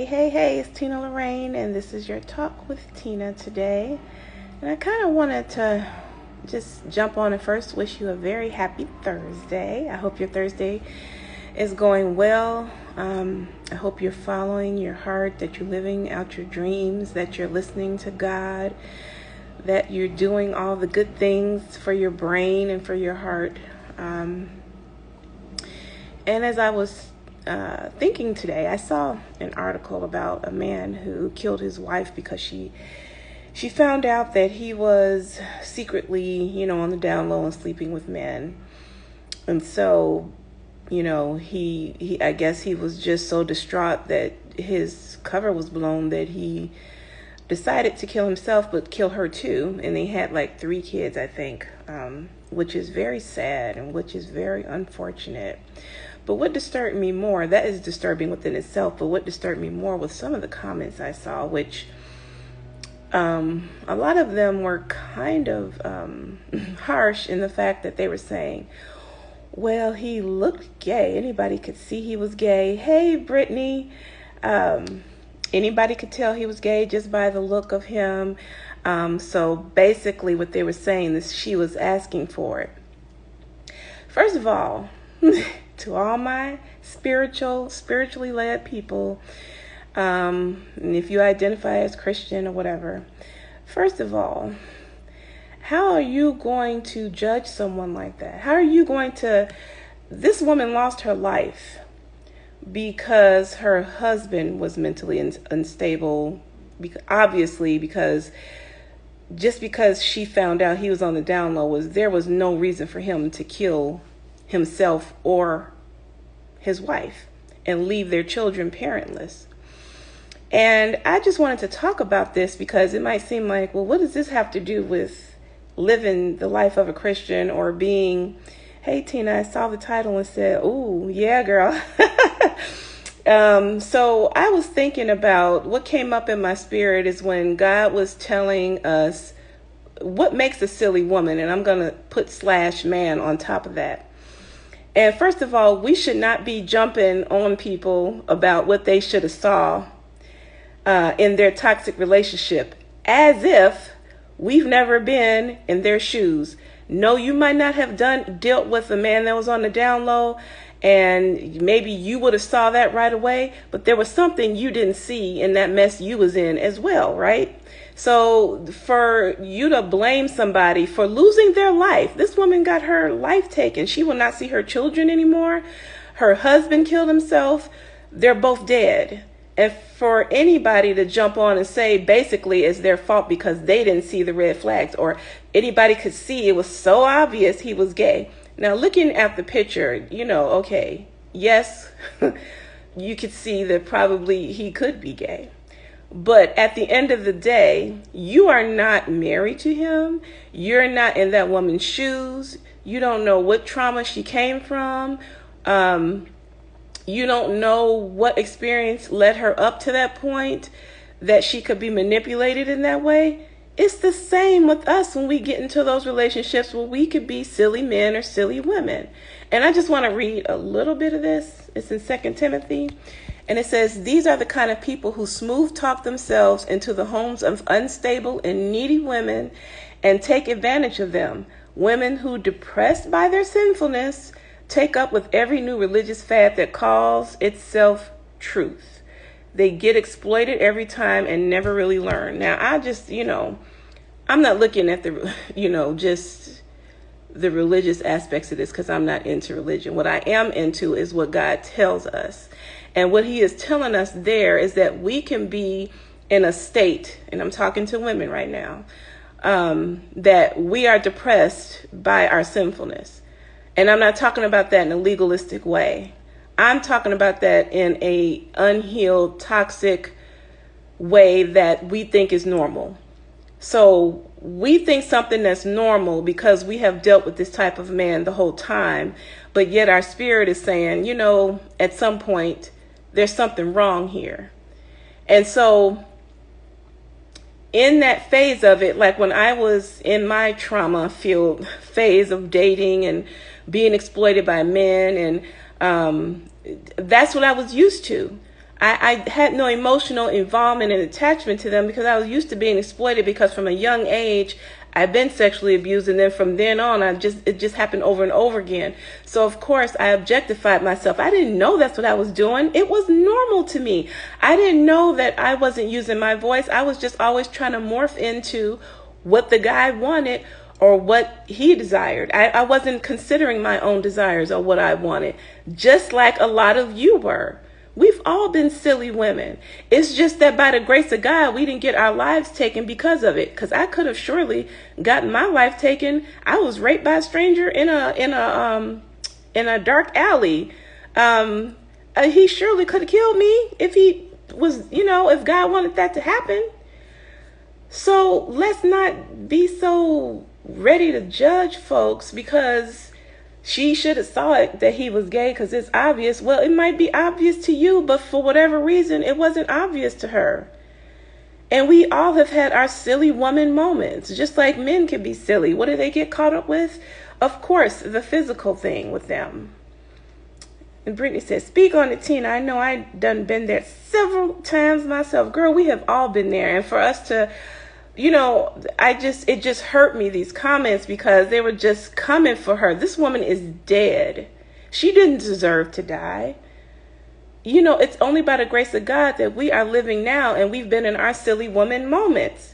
Hey, it's Tina Lorraine, and this is your Talk with Tina today. And I kind of wanted to just jump on and first wish you a very happy Thursday. I hope your Thursday is going well. I hope you're following your heart, that you're living out your dreams, that you're listening to God, that you're doing all the good things for your brain and for your heart. And as I was thinking today, I saw an article about a man who killed his wife because she found out that he was secretly, on the down low and sleeping with men. And so, he I guess he was just so distraught that his cover was blown that he decided to kill himself, but kill her too. And they had like 3 kids, I think, which is very sad and which is very unfortunate. But what disturbed me more, that is disturbing within itself, but what disturbed me more was some of the comments I saw, which a lot of them were kind of harsh in the fact that they were saying, well, he looked gay. Anybody could see he was gay. Hey, Brittany, anybody could tell he was gay just by the look of him. So basically what they were saying is she was asking for it. First of all, to all my spiritually led people, and if you identify as Christian or whatever, first of all, how are you going to judge someone like that? How are you going to... This woman lost her life because her husband was mentally unstable, obviously, because just because she found out he was on the down low, there was no reason for him to kill himself or his wife and leave their children parentless. And I just wanted to talk about this because it might seem like, well, what does this have to do with living the life of a Christian or being... Hey, Tina, I saw the title and said, ooh, yeah, girl. So I was thinking about what came up in my spirit is when God was telling us what makes a silly woman. And I'm going to put /man on top of that. And first of all, we should not be jumping on people about what they should have saw in their toxic relationship, as if we've never been in their shoes. No, you might not have dealt with a man that was on the down low, and maybe you would have saw that right away, but there was something you didn't see in that mess you was in as well, right? So for you to blame somebody for losing their life, this woman got her life taken. She will not see her children anymore. Her husband killed himself. They're both dead. And for anybody to jump on and say basically it's their fault because they didn't see the red flags, or anybody could see it was so obvious he was gay. Now, looking at the picture, okay, yes, you could see that probably he could be gay. But at the end of the day, you are not married to him. You're not in that woman's shoes. You don't know what trauma she came from. You don't know what experience led her up to that point that she could be manipulated in that way. It's the same with us when we get into those relationships where we could be silly men or silly women. And I just want to read a little bit of this. It's in 2 Timothy. And it says, these are the kind of people who smooth talk themselves into the homes of unstable and needy women and take advantage of them. Women who, depressed by their sinfulness, take up with every new religious fad that calls itself truth. They get exploited every time and never really learn. Now, I just, I'm not looking at the, just the religious aspects of this because I'm not into religion. What I am into is what God tells us. And what he is telling us there is that we can be in a state, and I'm talking to women right now, that we are depressed by our sinfulness. And I'm not talking about that in a legalistic way. I'm talking about that in a unhealed, toxic way that we think is normal. So we think something that's normal because we have dealt with this type of man the whole time, but yet our spirit is saying, at some point, there's something wrong here. And so in that phase of it, like when I was in my trauma-filled phase of dating and being exploited by men, and that's what I was used to. I had no emotional involvement and attachment to them because I was used to being exploited, because from a young age I've been sexually abused, and then from then on it just happened over and over again. So of course I objectified myself. I didn't know that's what I was doing. It was normal to me. I didn't know that I wasn't using my voice. I was just always trying to morph into what the guy wanted or what he desired. I wasn't considering my own desires or what I wanted, just like a lot of you were. We've all been silly women. It's just that by the grace of God, we didn't get our lives taken because of it. Because I could have surely gotten my life taken. I was raped by a stranger in a dark alley. He surely could have killed me if he was, if God wanted that to happen. So let's not be so ready to judge folks because she should have saw it that he was gay because it's obvious. Well, it might be obvious to you, but for whatever reason, it wasn't obvious to her. And we all have had our silly woman moments, just like men can be silly. What do they get caught up with? Of course, the physical thing with them. And Brittany says, speak on it, Tina. I know I done been there several times myself. Girl, we have all been there. And for us to, it just hurt me, these comments, because they were just coming for her. This woman is dead. She didn't deserve to die. It's only by the grace of God that we are living now, and we've been in our silly woman moments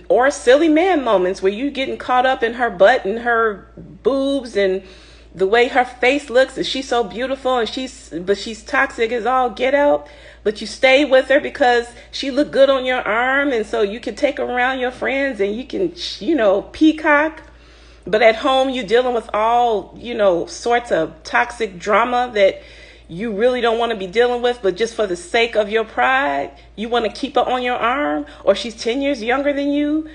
or silly man moments where you getting caught up in her butt and her boobs and the way her face looks, and she's so beautiful, and she's toxic as all get out. But you stay with her because she looked good on your arm, and so you can take her around your friends and you can, peacock. But at home, you're dealing with all, sorts of toxic drama that you really don't want to be dealing with, but just for the sake of your pride, you want to keep her on your arm, or she's 10 years younger than you,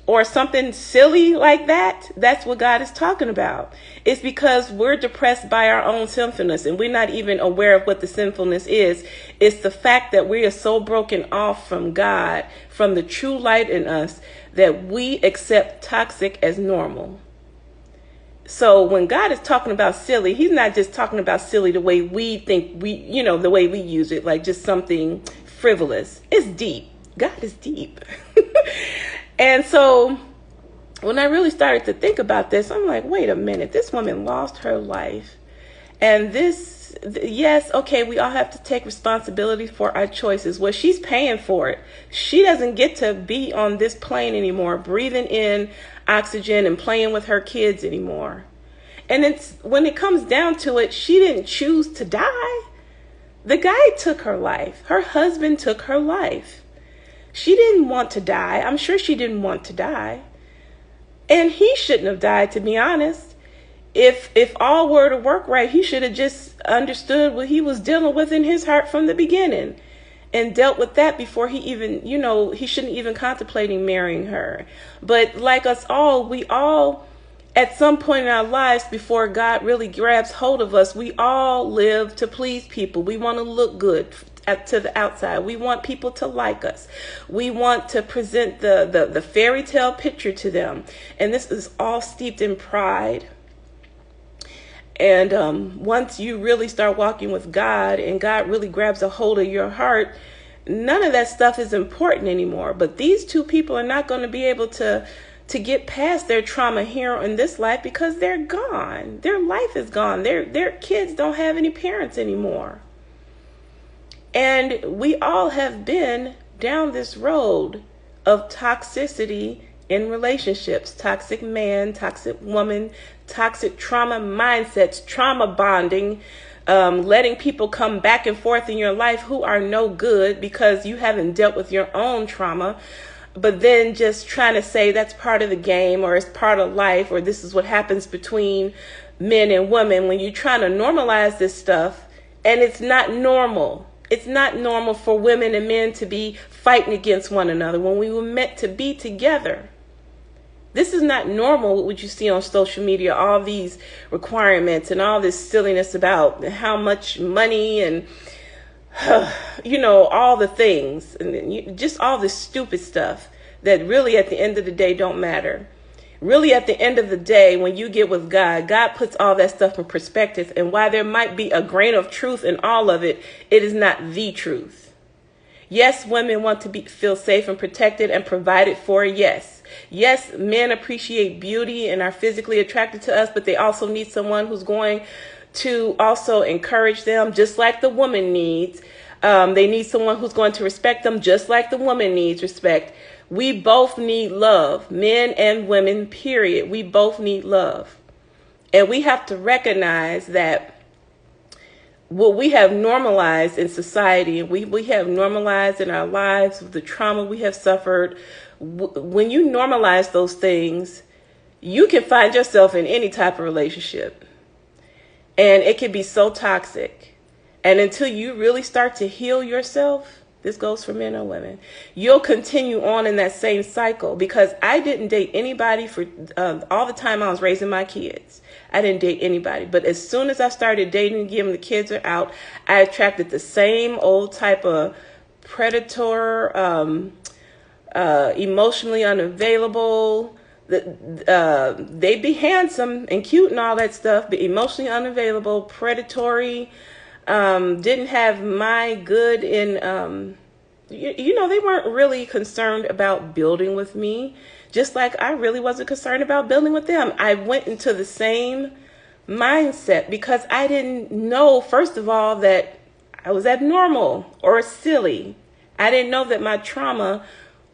or something silly like that. That's what God is talking about. It's because we're depressed by our own sinfulness, and we're not even aware of what the sinfulness is. It's the fact that we are so broken off from God, from the true light in us, that we accept toxic as normal. So when God is talking about silly, he's not just talking about silly the way we think the way we use it, like just something frivolous. It's deep. God is deep. And so when I really started to think about this, I'm like, wait a minute, this woman lost her life. And yes, okay, we all have to take responsibility for our choices. Well, she's paying for it. She doesn't get to be on this plane anymore, breathing in oxygen and playing with her kids anymore. And when it comes down to it, she didn't choose to die. The guy took her life. Her husband took her life. She didn't want to die. I'm sure she didn't want to die. And he shouldn't have died, to be honest. If all were to work right, he should have just understood what he was dealing with in his heart from the beginning and dealt with that before he even, he shouldn't even contemplating marrying her. But like us all, we all, at some point in our lives, before God really grabs hold of us, we all live to please people. We want to look good to the outside. We want people to like us. We want to present the fairy tale picture to them. And this is all steeped in pride. And once you really start walking with God and God really grabs a hold of your heart, none of that stuff is important anymore. But these two people are not going to be able to get past their trauma here in this life because they're gone. Their life is gone. Their kids don't have any parents anymore. And we all have been down this road of toxicity in relationships, toxic man, toxic woman, toxic trauma mindsets, trauma bonding, letting people come back and forth in your life who are no good because you haven't dealt with your own trauma, but then just trying to say that's part of the game or it's part of life or this is what happens between men and women when you're trying to normalize this stuff, and it's not normal. It's not normal for women and men to be fighting against one another when we were meant to be together. This is not normal, what you see on social media, all these requirements and all this silliness about how much money and, all the things and just all this stupid stuff that really at the end of the day don't matter. really at the end of the day, when you get with God, God puts all that stuff in perspective. And while there might be a grain of truth in all of it, it is not the truth. Yes, women want to feel safe and protected and provided for. Yes. Yes, men appreciate beauty and are physically attracted to us, but they also need someone who's going to also encourage them, just like the woman needs. They need someone who's going to respect them, just like the woman needs respect. We both need love, men and women, period. We both need love. And we have to recognize that what we have normalized in society, and we have normalized in our lives, the trauma we have suffered, when you normalize those things, you can find yourself in any type of relationship. And it can be so toxic. And until you really start to heal yourself, this goes for men or women, you'll continue on in that same cycle. Because I didn't date anybody for all the time I was raising my kids. I didn't date anybody. But as soon as I started dating again, the kids are out, I attracted the same old type of predator, emotionally unavailable. They'd be handsome and cute and all that stuff, but emotionally unavailable, predatory, didn't have my good in, they weren't really concerned about building with me, just like I really wasn't concerned about building with them. I went into the same mindset because I didn't know, first of all, that I was abnormal or silly. I didn't know that my trauma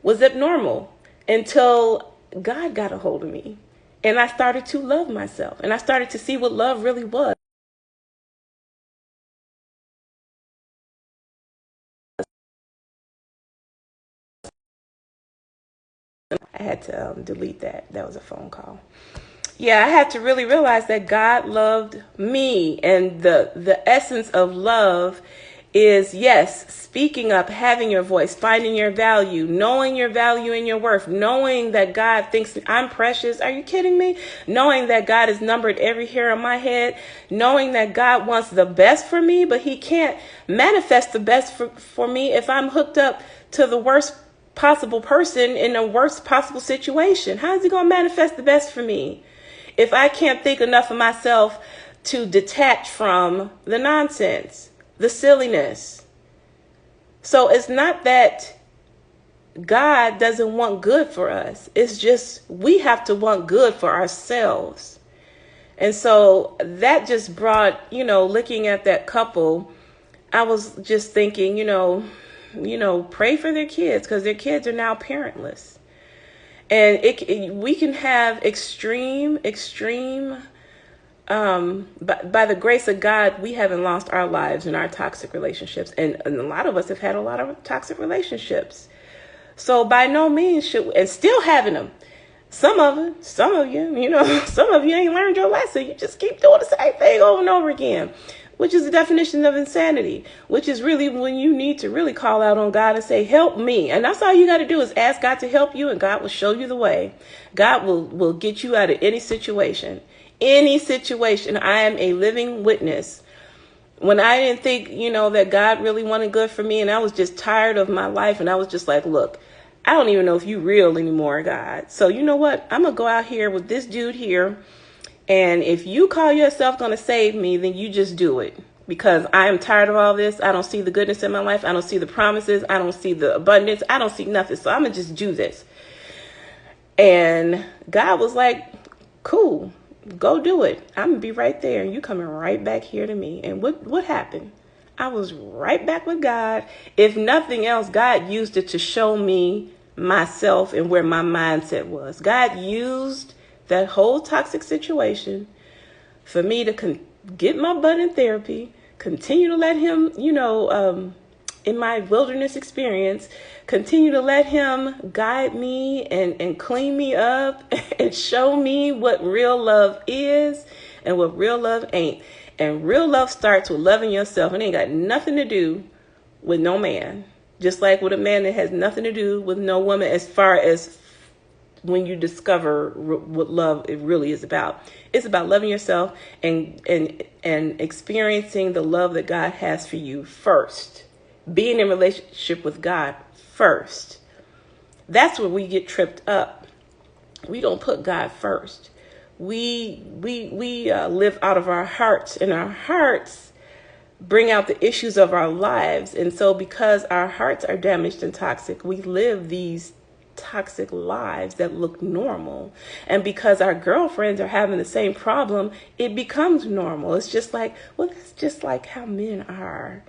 was abnormal until God got a hold of me. And I started to love myself. And I started to see what love really was. I had to delete that. That was a phone call. Yeah, I had to really realize that God loved me. And the essence of love is, yes, speaking up, having your voice, finding your value, knowing your value and your worth, knowing that God thinks I'm precious. Are you kidding me? Knowing that God has numbered every hair on my head, knowing that God wants the best for me, but he can't manifest the best for me if I'm hooked up to the worst possible person in the worst possible situation. How is he going to manifest the best for me if I can't think enough of myself to detach from the nonsense, the silliness? So it's not that God doesn't want good for us. It's just we have to want good for ourselves. And so that just brought, looking at that couple, I was just thinking, pray for their kids, because their kids are now parentless. And we can have extreme, by the grace of God, we haven't lost our lives in our toxic relationships. And a lot of us have had a lot of toxic relationships. So by no means and still having them. Some of you, some of you ain't learned your lesson. You just keep doing the same thing over and over again, which is the definition of insanity, which is really when you need to really call out on God and say, help me. And that's all you got to do is ask God to help you, and God will show you the way. God will get you out of any situation. Any situation. I am a living witness. When I didn't think, that God really wanted good for me, and I was just tired of my life, and I was just like, look, I don't even know if you real anymore, God. So you know what? I'm going to go out here with this dude here. And if you call yourself going to save me, then you just do it. Because I am tired of all this. I don't see the goodness in my life. I don't see the promises. I don't see the abundance. I don't see nothing. So I'm going to just do this. And God was like, cool, go do it. I'm going to be right there. And you coming right back here to me. And what happened? I was right back with God. If nothing else, God used it to show me myself and where my mindset was. God used that whole toxic situation for me to get my butt in therapy, continue to let him, in my wilderness experience, continue to let him guide me and clean me up and show me what real love is and what real love ain't. And real love starts with loving yourself. It ain't got nothing to do with no man. Just like with a man, that has nothing to do with no woman, as far as when you discover what love it really is about. It's about loving yourself and experiencing the love that God has for you first. Being in relationship with God first. That's where we get tripped up. we don't put God first. We live out of our hearts, and our hearts bring out the issues of our lives. And so because our hearts are damaged and toxic, we live these toxic lives that look normal. And because our girlfriends are having the same problem, it becomes normal. It's just like, well, that's just like how men are.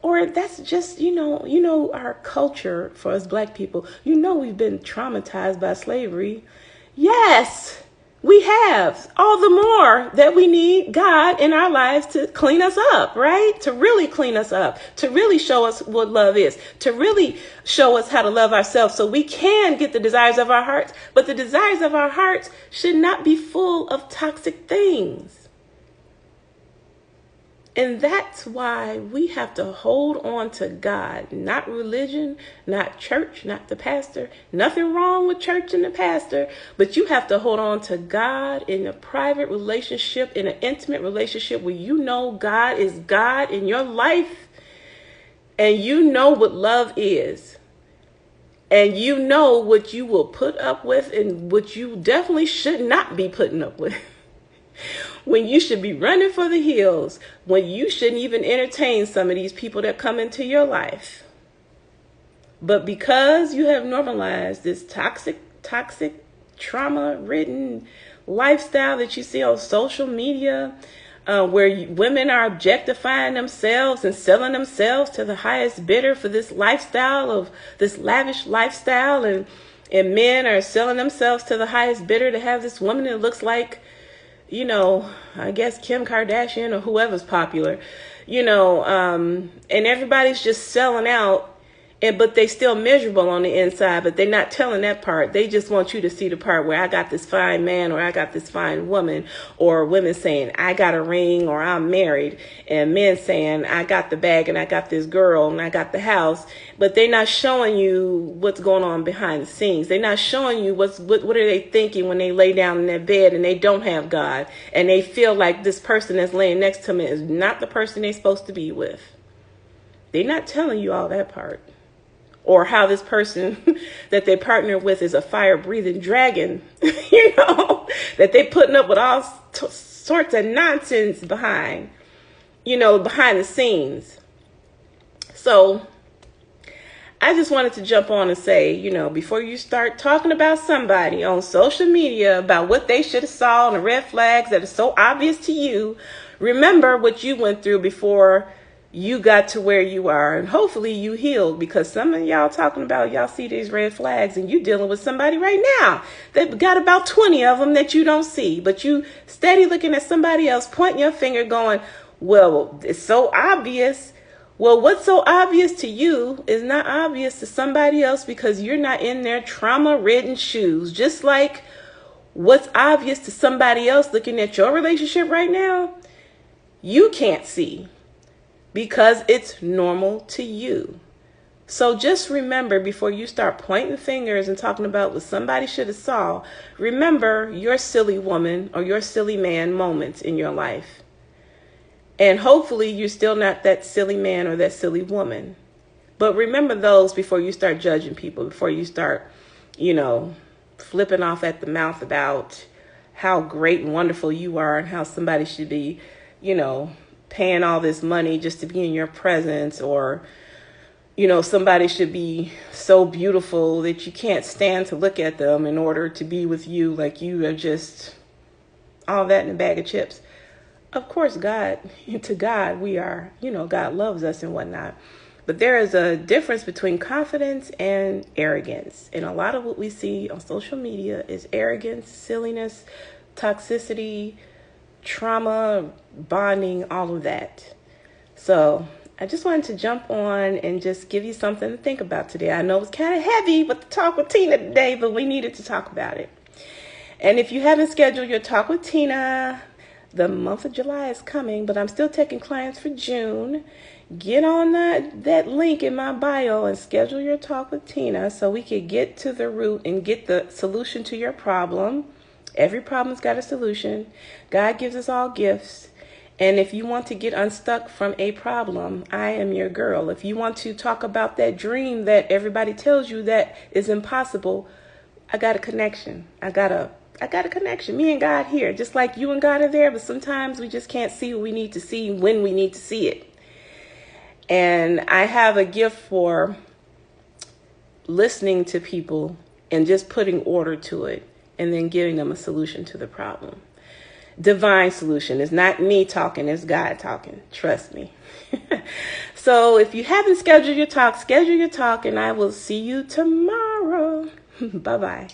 Or that's just, our culture for us black people. We've been traumatized by slavery. Yes, we have. All the more that we need God in our lives to clean us up, right? To really clean us up, to really show us what love is, to really show us how to love ourselves so we can get the desires of our hearts. But the desires of our hearts should not be full of toxic things. And that's why we have to hold on to God, not religion, not church, not the pastor. Nothing wrong with church and the pastor, but you have to hold on to God in a private relationship, in an intimate relationship where you know God is God in your life, and you know what love is, and you know what you will put up with and what you definitely should not be putting up with. When you should be running for the hills, when you shouldn't even entertain some of these people that come into your life. But because you have normalized this toxic, trauma-ridden lifestyle that you see on social media, where women are objectifying themselves and selling themselves to the highest bidder for this lifestyle of this lavish lifestyle, and men are selling themselves to the highest bidder to have this woman that looks like, I guess Kim Kardashian or whoever's popular, and everybody's just selling out, but they still miserable on the inside, but they're not telling that part. They just want you to see the part where I got this fine man, or I got this fine woman, or women saying I got a ring, or I'm married, and men saying I got the bag and I got this girl and I got the house, but they're not showing you what's going on behind the scenes. They're not showing you what are they thinking when they lay down in their bed and they don't have God, and they feel like this person that's laying next to them is not the person they're supposed to be with. They're not telling you all that part. Or how this person that they partner with is a fire-breathing dragon, that they putting up with all sorts of nonsense behind the scenes. So I just wanted to jump on and say, before you start talking about somebody on social media about what they should have saw and the red flags that are so obvious to you, remember what you went through before you got to where you are, and hopefully you healed, because some of y'all talking about y'all see these red flags and you dealing with somebody right now that got about 20 of them that you don't see, but you steady looking at somebody else, pointing your finger going, well, it's so obvious. Well, what's so obvious to you is not obvious to somebody else because you're not in their trauma-ridden shoes. Just like what's obvious to somebody else looking at your relationship right now, you can't see, because it's normal to you. So just remember, before you start pointing fingers and talking about what somebody should have saw, remember your silly woman or your silly man moments in your life. And hopefully you're still not that silly man or that silly woman. But remember those before you start judging people, before you start, flipping off at the mouth about how great and wonderful you are and how somebody should be, paying all this money just to be in your presence, or somebody should be so beautiful that you can't stand to look at them in order to be with you, like you are just all that in a bag of chips. Of course, to God we are, God loves us and whatnot, but there is a difference between confidence and arrogance, and a lot of what we see on social media is arrogance, silliness, toxicity, trauma, bonding, all of that. So I just wanted to jump on and just give you something to think about today. I know it's kind of heavy with the Talk with Tina today, but we needed to talk about it. And if you haven't scheduled your Talk with Tina, the month of July is coming, but I'm still taking clients for June. Get on that link in my bio and schedule your Talk with Tina so we can get to the root and get the solution to your problem. Every problem's got a solution. God gives us all gifts. And if you want to get unstuck from a problem, I am your girl. If you want to talk about that dream that everybody tells you that is impossible, I got a connection. I got a connection. Me and God here, just like you and God are there, but sometimes we just can't see what we need to see when we need to see it. And I have a gift for listening to people and just putting order to it and then giving them a solution to the problem. Divine solution. It's not me talking, it's God talking. Trust me. So if you haven't scheduled your talk, schedule your talk, and I will see you tomorrow. Bye-bye.